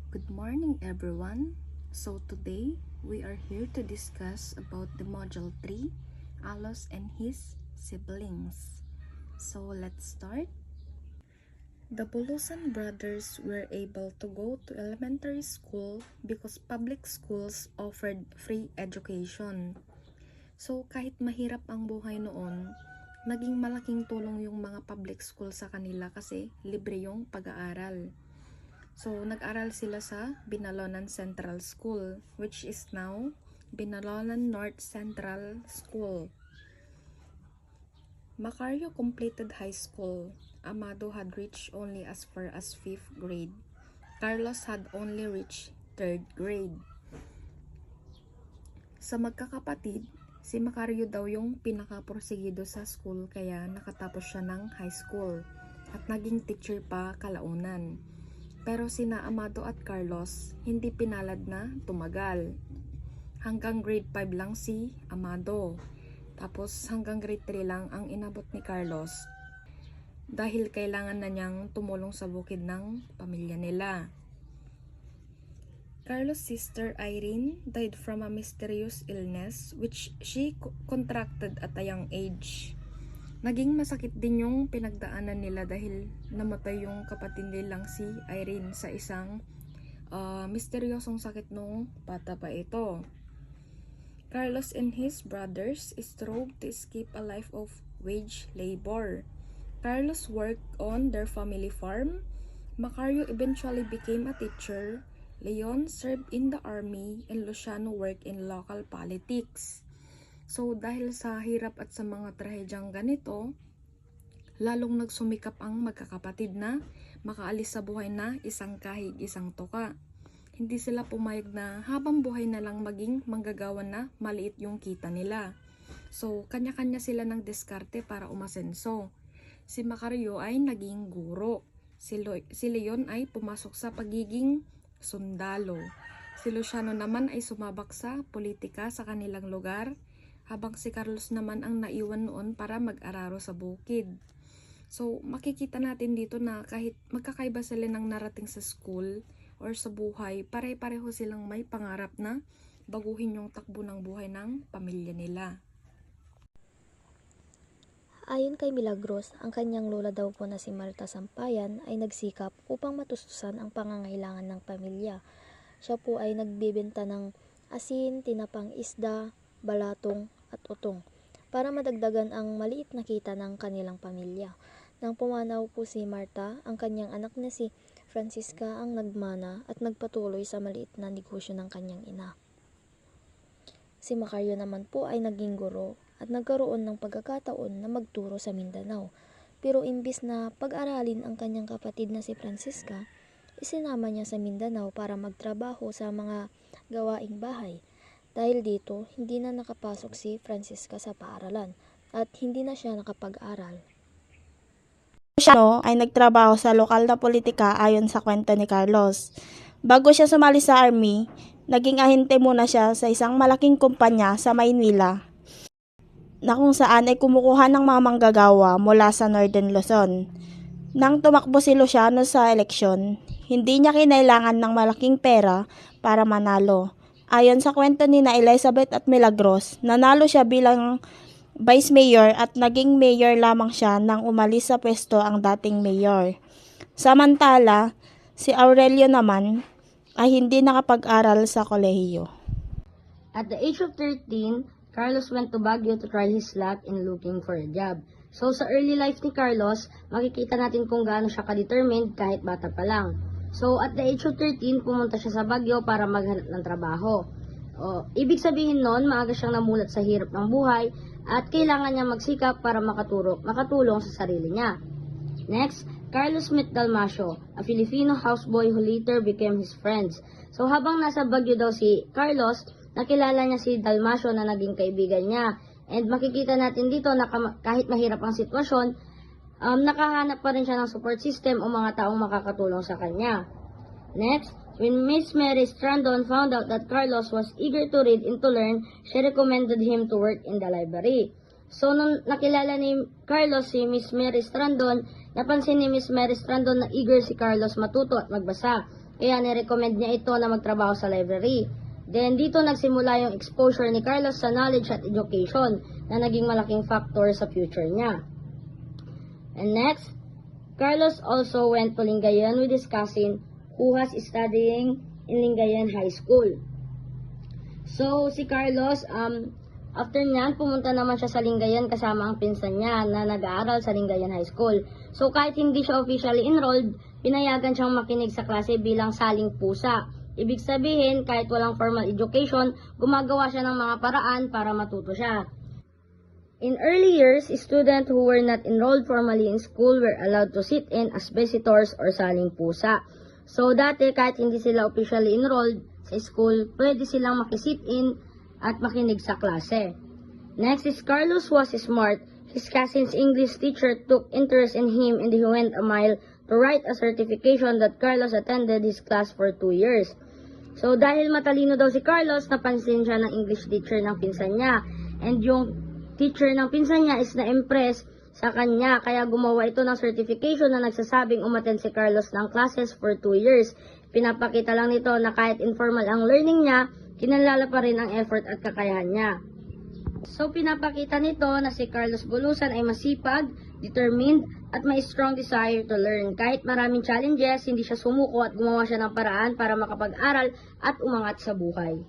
Good morning everyone. So today we are here to discuss about the module 3, Alos and his siblings. So let's start. The Bulusan brothers were able to go to elementary school because public schools offered free education. So kahit mahirap ang buhay noon, naging malaking tulong yung mga public school sa kanila kasi libre yung pag-aaral. So, nag-aral sila sa Binalonan Central School, which is now Binalonan North Central School. Macario completed high school. Amado had reached only as far as 5th grade. Carlos had only reached 3rd grade. Sa magkakapatid, si Macario daw yung pinaka-porsigido sa school kaya nakatapos siya ng high school at naging teacher pa kalaunan. Pero sina Amado at Carlos, hindi pinalad na tumagal. Hanggang grade 5 lang si Amado. Tapos hanggang grade 3 lang ang inabot ni Carlos. Dahil kailangan na niyang tumulong sa bukid ng pamilya nila. Carlos' sister Irene died from a mysterious illness which she contracted at a young age. Naging masakit din yung pinagdaanan nila dahil namatay yung kapatid nilang si Irene sa isang misteryosong sakit nung bata pa ito. Carlos and his brothers strove to escape a life of wage labor. Carlos worked on their family farm. Macario eventually became a teacher. Leon served in the army and Luciano worked in local politics. So, dahil sa hirap at sa mga trahedyang ganito, lalong nagsumikap ang magkakapatid na makaalis sa buhay na isang kahig, isang tuka. Hindi sila pumayag na habang buhay na lang maging manggagawa na maliit yung kita nila. So, kanya-kanya sila ng diskarte para umasenso. Si Macario ay naging guro. Si Leon ay pumasok sa pagiging sundalo. Si Luciano naman ay sumabak sa politika sa kanilang lugar, habang si Carlos naman ang naiwan noon para mag-araro sa bukid. So, makikita natin dito na kahit magkakaiba sila ng narating sa school or sa buhay, pare-pareho silang may pangarap na baguhin yung takbo ng buhay ng pamilya nila. Ayon kay Milagros, ang kanyang lola daw po na si Marta Sampayan ay nagsikap upang matustusan ang pangangailangan ng pamilya. Siya po ay nagbibenta ng asin, tinapang isda, balatong at utong para madagdagan ang maliit na kita ng kanilang pamilya. Nang pumanaw po si Marta, ang kanyang anak na si Francisca ang nagmana at nagpatuloy sa maliit na negosyo ng kanyang ina. Si Macario naman po ay naging guro at nagkaroon ng pagkakataon na magturo sa Mindanao. Pero imbis na pag-aralin ang kanyang kapatid na si Francisca, isinama niya sa Mindanao para magtrabaho sa mga gawaing bahay. Dahil dito, hindi na nakapasok si Francisca sa paaralan at hindi na siya nakapag-aral. Siya ay nagtrabaho sa lokal na politika ayon sa kwento ni Carlos. Bago siya sumali sa army, naging ahente muna siya sa isang malaking kumpanya sa Maynila na kung saan ay kumukuha ng mga manggagawa mula sa Northern Luzon. Nang tumakbo si Luciano sa eleksyon, hindi niya kinailangan ng malaking pera para manalo. Ayon sa kwento ni na Elizabeth at Milagros, nanalo siya bilang vice mayor at naging mayor lamang siya nang umalis sa pwesto ang dating mayor. Samantala, si Aurelio naman ay hindi nakapag-aral sa kolehiyo. At the age of 13, Carlos went to Baguio to try his luck in looking for a job. So sa early life ni Carlos, makikita natin kung gaano siya ka-determined kahit bata pa lang. So at the age of 13, pumunta siya sa Baguio para maghanap ng trabaho. Ibig sabihin nun, maaga siyang namulat sa hirap ng buhay at kailangan niya magsikap para makatulong sa sarili niya. Next, Carlos met Dalmasio, a Filipino houseboy who later became his friends. So habang nasa Baguio daw si Carlos, nakilala niya si Dalmasio na naging kaibigan niya. And makikita natin dito na kahit mahirap ang sitwasyon, nakahanap pa rin siya ng support system o mga taong makakatulong sa kanya. Next, when Miss Mary Strandon found out that Carlos was eager to read and to learn, she recommended him to work in the library. So, nung nakilala ni Carlos si Miss Mary Strandon, napansin ni Miss Mary Strandon na eager si Carlos matuto at magbasa. kaya nirecommend niya ito na magtrabaho sa library. Then dito nagsimula yung exposure ni Carlos sa knowledge at education na naging malaking factor sa future niya. And next, Carlos also went to Lingayen with his cousin who was studying in Lingayen High School. So, si Carlos, after niyan, pumunta naman siya sa Lingayen kasama ang pinsan niya na nag-aaral sa Lingayen High School. So, kahit hindi siya officially enrolled, pinayagan siyang makinig sa klase bilang saling pusa. Ibig sabihin, kahit walang formal education, gumagawa siya ng mga paraan para matuto siya. In early years, students who were not enrolled formally in school were allowed to sit in as visitors or saling pusa. So, dati kahit hindi sila officially enrolled sa school, pwede silang makisit in at makinig sa klase. Next is Carlos was smart. His cousin's English teacher took interest in him and he went a mile to write a certification that Carlos attended his class for 2 years. So, dahil matalino daw si Carlos, napansin siya ng English teacher ng pinsan niya. And yung teacher ng pinsan niya is na-impress sa kanya, kaya gumawa ito ng certification na nagsasabing umattend si Carlos ng classes for 2 years. Pinapakita lang nito na kahit informal ang learning niya, kinalala pa rin ang effort at kakayahan niya. So, pinapakita nito na si Carlos Bulusan ay masipag, determined, at may strong desire to learn. Kahit maraming challenges, hindi siya sumuko at gumawa siya ng paraan para makapag-aral at umangat sa buhay.